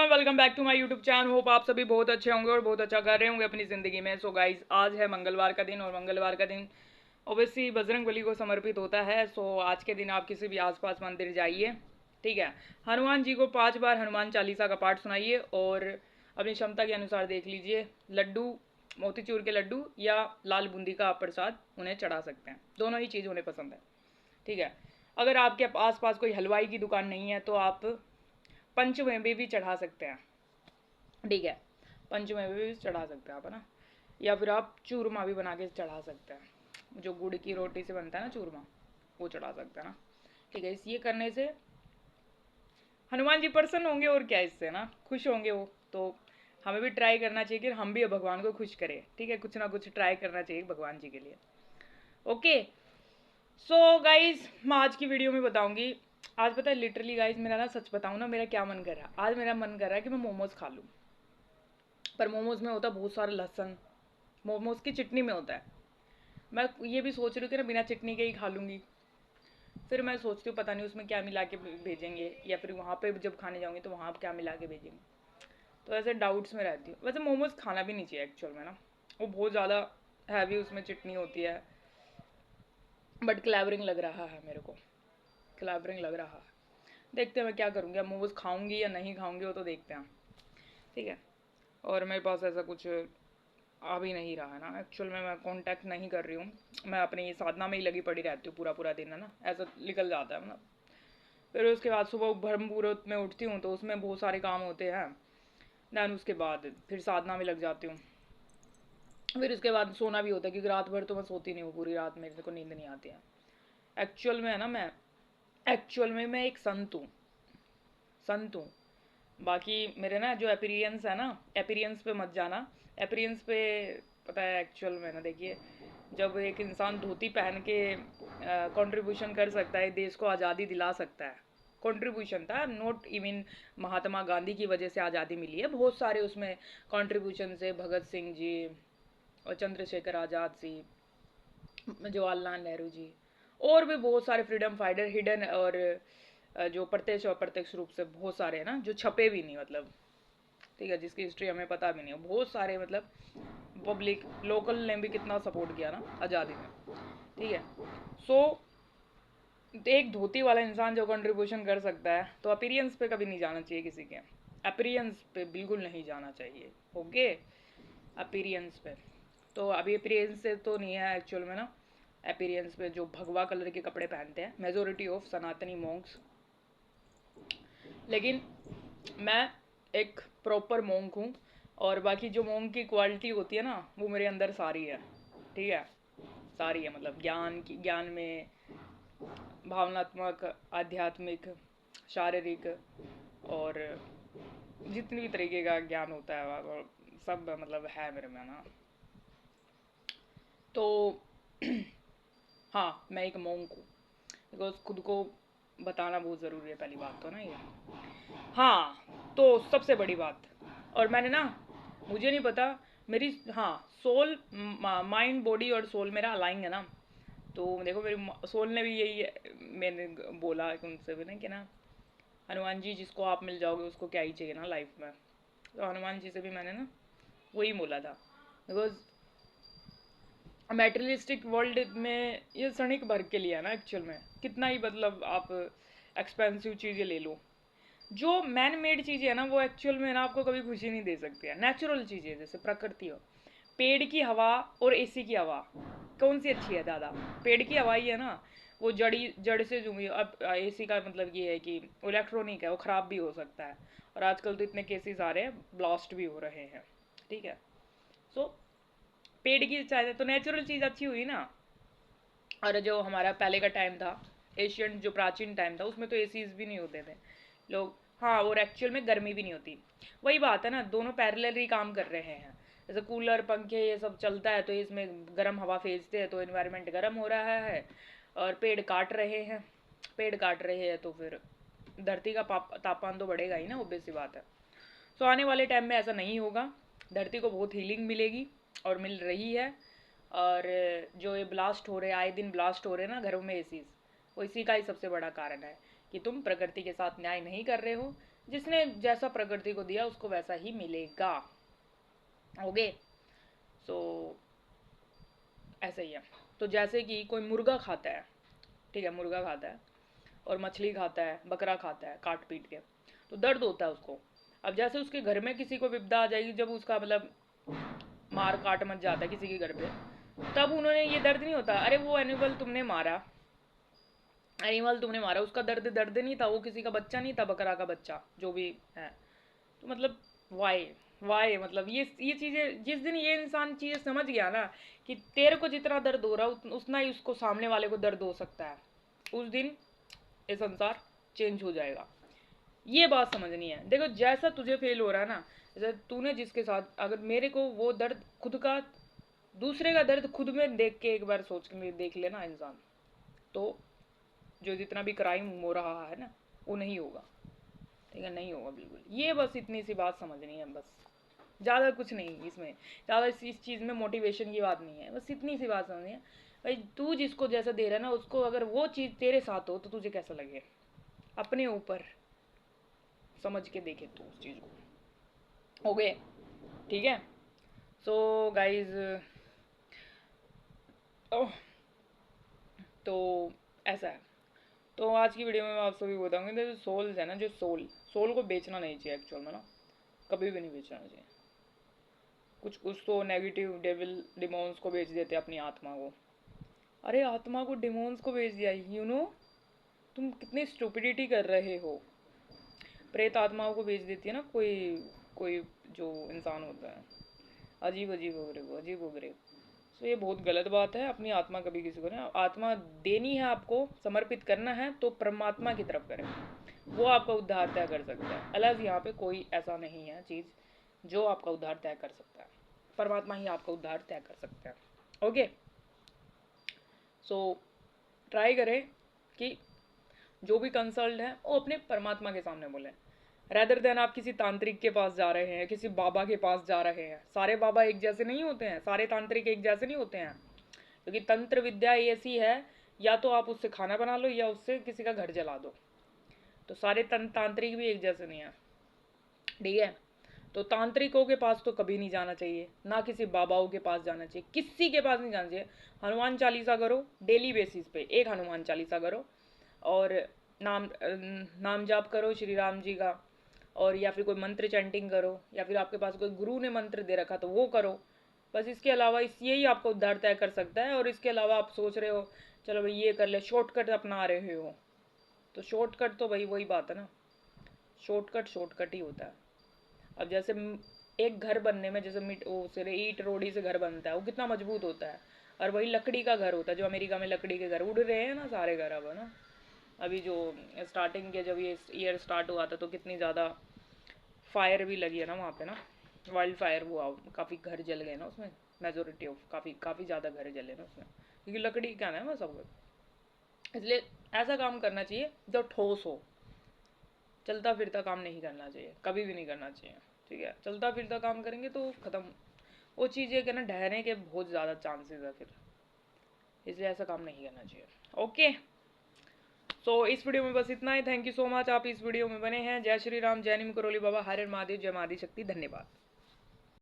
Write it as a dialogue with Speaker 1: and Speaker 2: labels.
Speaker 1: Everyone, welcome back to my YouTube channel. Hope आप सभी बहुत अच्छे होंगे और बहुत अच्छा कर रहे होंगे अपनी ज़िंदगी में। सो गाइस, आज है मंगलवार का दिन और मंगलवार का दिन ओबियसली बजरंगबली को समर्पित होता है। सो आज के दिन आप किसी भी आसपास मंदिर जाइए, ठीक है। हनुमान जी को 5 बार हनुमान चालीसा का पाठ सुनाइए और अपनी क्षमता के अनुसार देख लीजिए, लड्डू, मोतीचूर के लड्डू या लाल बूंदी का आप प्रसाद उन्हें चढ़ा सकते हैं। दोनों ही चीज़ उन्हें पसंद है, ठीक है। अगर आपके आसपास कोई हलवाई की दुकान नहीं है तो आप पंचमेवे भी चढ़ा सकते हैं, ठीक है। पंचमेवे भी चढ़ा सकते हैं आप, है ना। या फिर आप चूरमा भी बना के चढ़ा सकते हैं, जो गुड़ की रोटी से बनता है ना चूरमा, वो चढ़ा सकते हैं ना, ठीक है। इस ये करने से हनुमान जी प्रसन्न होंगे और क्या, इससे ना खुश होंगे वो। तो हमें भी ट्राई करना चाहिए कि हम भी भगवान को खुश करें, ठीक है। कुछ ना कुछ ट्राई करना चाहिए भगवान जी के लिए। ओके, सो गाइज, मैं आज की वीडियो में बताऊंगी। आज पता है लिटरली गाइज, मेरा ना सच बताऊं ना, मेरा क्या मन कर रहा है। आज मेरा मन कर रहा है कि मैं मोमोज खा लूं, पर मोमोज में होता है बहुत सारा लहसन, मोमोज की चटनी में होता है। मैं ये भी सोच रही हूँ कि ना बिना चटनी के ही खा लूँगी। फिर मैं सोचती हूँ पता नहीं उसमें क्या मिला के भेजेंगे, या फिर वहाँ पे जब खाने जाऊँगी तो वहाँ क्या मिला के भेजेंगे। तो ऐसे डाउट्स में रहती हूँ। वैसे मोमोज खाना भी नहीं चाहिए एक्चुअल में ना, वो बहुत ज़्यादा हैवी उसमें चटनी होती है। बट क्लैवरिंग लग रहा है मेरे को, क्लैवरिंग लग रहा है। देखते हैं मैं क्या करूँगी। अब मोमोज खाऊँगी या नहीं खाऊँगी वो तो देखते हैं, ठीक है। और मेरे पास ऐसा कुछ आ भी नहीं रहा है ना, एक्चुअल में मैं कांटेक्ट नहीं कर रही हूँ। मैं अपनी ये साधना में ही लगी पड़ी रहती हूँ पूरा पूरा दिन, है ना। ऐसा निकल जाता है ना। फिर उसके बाद सुबह ब्रह्म मुहूर्त में उठती हूँ तो उसमें बहुत सारे काम होते हैं। दैन उसके बाद फिर साधना में लग जाती हूँ। फिर उसके बाद सोना भी होता है, क्योंकि रात भर तो मैं सोती नहीं हूँ, पूरी रात मेरे को नींद नहीं आती है एक्चुअल में, है ना। मैं एक्चुअल में मैं एक संत हूँ, संत हूँ। बाकी मेरे ना जो अपीरियंस है ना, अपीरियंस पे मत जाना। अपीरियंस पे पता है एक्चुअल में ना, देखिए, जब एक इंसान धोती पहन के कंट्रीब्यूशन कर सकता है, देश को आज़ादी दिला सकता है। कंट्रीब्यूशन था, नॉट इवन महात्मा गांधी की वजह से आज़ादी मिली है, बहुत सारे उसमें कंट्रीब्यूशन से, भगत सिंह जी और चंद्रशेखर आज़ाद जी, जवाहरलाल नेहरू जी, और भी बहुत सारे फ्रीडम फाइटर हिडन और जो प्रत्यक्ष और अप्रत्यक्ष रूप से बहुत सारे हैं ना, जो छपे भी नहीं, मतलब, ठीक है, जिसकी हिस्ट्री हमें पता भी नहीं है, बहुत सारे, मतलब पब्लिक लोकल ने भी कितना सपोर्ट किया ना आज़ादी में, ठीक है। सो एक धोती वाला इंसान जो कंट्रीब्यूशन कर सकता है, तो अपीरियंस पे कभी नहीं जाना चाहिए किसी के, अपीरियंस पे बिल्कुल नहीं जाना चाहिए, ओके। अपीरियंस पे तो अभी अपीरियंस से तो नहीं है एक्चुअल में ना। अपीरियंस पे जो भगवा कलर के कपड़े पहनते हैं मेजोरिटी ऑफ सनातनी मॉन्क्स, लेकिन मैं एक प्रॉपर मोंक हूँ। और बाकी जो मोंक की क्वालिटी होती है ना, वो मेरे अंदर सारी है, ठीक है। सारी है, मतलब ज्ञान की, ज्ञान में भावनात्मक, आध्यात्मिक, शारीरिक और जितनी भी तरीके का ज्ञान होता है वो सब मतलब है मेरे में ना। तो हाँ, मैं एक मोंक हूँ, बिकॉज खुद को बताना बहुत ज़रूरी है, पहली बात तो ना ये। हाँ, तो सबसे बड़ी बात, और मैंने ना, मुझे नहीं पता, मेरी, हाँ, सोल, माइंड बॉडी और सोल मेरा अलाइंग है ना। तो देखो, मेरी सोल ने भी यही मैंने बोला कि उनसे भी ना, कि ना, हनुमान जी जिसको आप मिल जाओगे उसको क्या ही चाहिए ना लाइफ में। तो हनुमान जी से भी मैंने ना वही बोला था, बिकॉज मेटेरियलिस्टिक वर्ल्ड में ये क्षणिक भर के लिए है ना एक्चुअल में। कितना ही मतलब आप एक्सपेंसिव चीज़ें ले लो, जो मैन मेड चीज़ें है ना, वो एक्चुअल में ना आपको कभी खुशी नहीं दे सकती है। नेचुरल चीज़ें जैसे प्रकृति हो, पेड़ की हवा और एसी की हवा, कौन सी अच्छी है ज़्यादा? पेड़ की हवा ही है ना, वो जड़ से जुड़ी। अब एसी का मतलब ये है कि इलेक्ट्रॉनिक है, वो ख़राब भी हो सकता है। और आजकल तो इतने केसेस आ रहे हैं, ब्लास्ट भी हो रहे हैं, ठीक है। सो पेड़ की चाहे तो नेचुरल चीज़ अच्छी हुई ना। और जो हमारा पहले का टाइम था, एशियन जो प्राचीन टाइम था, उसमें तो एसीज भी नहीं होते थे लोग, हाँ, और एक्चुअल में गर्मी भी नहीं होती। वही बात है ना, दोनों पैरेलली काम कर रहे हैं। जैसे कूलर, पंखे, ये सब चलता है तो इसमें गर्म हवा भेजते हैं तो इन्वायरमेंट गर्म हो रहा है। और पेड़ काट रहे हैं, पेड़ काट रहे हैं तो फिर धरती का तापमान तो बढ़ेगा ही ना, ऑब्वियस सी बात है। सो आने वाले टाइम में ऐसा नहीं होगा, धरती को बहुत हीलिंग मिलेगी और मिल रही है। और जो ये ब्लास्ट हो रहे हैं, आए दिन ब्लास्ट हो रहे हैं ना घरों में एसीज, वो इसी का ही सबसे बड़ा कारण है कि तुम प्रकृति के साथ न्याय नहीं कर रहे हो। जिसने जैसा प्रकृति को दिया उसको वैसा ही मिलेगा। ओके, सो ऐसा ही है। तो जैसे कि कोई मुर्गा खाता है, ठीक है, मुर्गा खाता है और मछली खाता है, बकरा खाता है काट पीट के, तो दर्द होता है उसको। अब जैसे उसके घर में किसी को विपदा आ जाएगी, जब उसका मतलब मार काट मच जाता है किसी के घर पे, तब उन्होंने ये दर्द नहीं होता, अरे वो एनिमल तुमने मारा, एनिमल तुमने मारा, उसका दर्द दर्द नहीं था, वो किसी का बच्चा नहीं था, बकरा का बच्चा जो भी है। तो मतलब वाई मतलब ये चीज़ें, जिस दिन ये इंसान चीज़ें समझ गया ना कि तेरे को जितना दर्द हो रहा है उतना ही उसको सामने वाले को दर्द हो सकता है, उस दिन ये संसार चेंज हो जाएगा। ये बात समझनी है। देखो जैसा तुझे फील हो रहा है ना, जैसे तूने जिसके साथ, अगर मेरे को वो दर्द खुद का, दूसरे का दर्द खुद में देख के एक बार सोच के देख लेना इंसान, तो जो जितना भी क्राइम हो रहा है ना वो नहीं होगा, ठीक है, नहीं होगा बिल्कुल। ये बस इतनी सी बात समझनी है बस, ज़्यादा कुछ नहीं इसमें, ज़्यादा इस चीज़ में मोटिवेशन की बात नहीं है, बस इतनी सी बात समझनी है। भाई तू जिसको जैसा दे रहा है ना, उसको अगर वो चीज़ तेरे साथ हो तो तुझे कैसा लगे, अपने ऊपर समझ के देखे तू उस चीज़ को। ओके, ठीक है। सो गाइज, तो ऐसा है। तो आज की वीडियो में मैं आप सभी को बताऊंगी, जो सोल्स है ना, जो सोल को बेचना नहीं चाहिए एक्चुअल में ना, कभी भी नहीं बेचना चाहिए। कुछ कुछ तो नेगेटिव डेविल डिमोन्स को बेच देते अपनी आत्मा को। अरे आत्मा को डिमोन्स को बेच दिया, तुम कितनी स्टुपिडिटी कर रहे हो। प्रेत आत्माओं को बेच देती है ना कोई कोई जो इंसान होता है, अजीब अजीब अजीब वगैरह। तो ये बहुत गलत बात है। अपनी आत्मा कभी किसी को नहीं, आत्मा देनी है आपको, समर्पित करना है तो परमात्मा की तरफ करें, वो आपका उद्धार तय कर सकता है। अलग यहाँ पे कोई ऐसा नहीं है चीज़ जो आपका उद्धार तय कर सकता है, परमात्मा ही आपका उद्धार तय कर सकता है। ओके, सो ट्राई करें कि जो भी कंसल्ट है वो अपने परमात्मा के सामने बोलें, रेदर देन आप किसी तांत्रिक के पास जा रहे हैं, किसी बाबा के पास जा रहे हैं। सारे बाबा एक जैसे नहीं होते हैं, सारे तांत्रिक एक जैसे नहीं होते हैं, क्योंकि तंत्र विद्या ऐसी है, या तो आप उससे खाना बना लो या उससे किसी का घर जला दो। तो सारे तांत्रिक भी एक जैसे नहीं है, ठीक है। तो तांत्रिकों के पास तो कभी नहीं जाना चाहिए, ना किसी बाबाओं के पास जाना चाहिए, किसी के पास नहीं जाना चाहिए। हनुमान चालीसा करो डेली बेसिस पे, एक हनुमान चालीसा करो और नाम जाप करो श्री राम जी का, और या फिर कोई मंत्र चैंटिंग करो, या फिर आपके पास कोई गुरु ने मंत्र दे रखा तो वो करो। बस इसके अलावा यही आपको उद्धार तय कर सकता है। और इसके अलावा आप सोच रहे हो चलो भाई ये कर ले, शॉर्टकट अपना रहे हो, तो शॉर्टकट तो भाई वही बात है ना, शॉर्टकट ही होता है। अब जैसे एक घर बनने में, जैसे वो सिरे ईट रोड़ी से घर बनता है, वो कितना मजबूत होता है, और वही लकड़ी का घर होता है, जो अमेरिका में लकड़ी के घर उड़ रहे हैं ना सारे घर अब, है ना। अभी जो स्टार्टिंग के जब ये ईयर स्टार्ट हुआ था तो कितनी ज़्यादा फायर भी लगी है ना वहाँ पे ना, वाइल्ड फायर हुआ, काफ़ी घर जल गए ना उसमें, मेजोरिटी ऑफ काफ़ी काफ़ी ज़्यादा घर जले ना उसमें, क्योंकि लकड़ी क्या है ना सब कुछ। इसलिए ऐसा काम करना चाहिए जो ठोस हो, चलता फिरता काम नहीं करना चाहिए, कभी भी नहीं करना चाहिए, ठीक है। चलता फिरता काम करेंगे तो ख़त्म, वो चीज़ें क्या ना ढहने के बहुत ज़्यादा चांसेस है फिर, इसलिए ऐसा काम नहीं करना चाहिए। ओके, सो इस वीडियो में बस इतना ही। थैंक यू सो मच, आप इस वीडियो में बने हैं। जय श्री राम, जय निम करोली बाबा, हर हर महादेव, जय मादी शक्ति, धन्यवाद।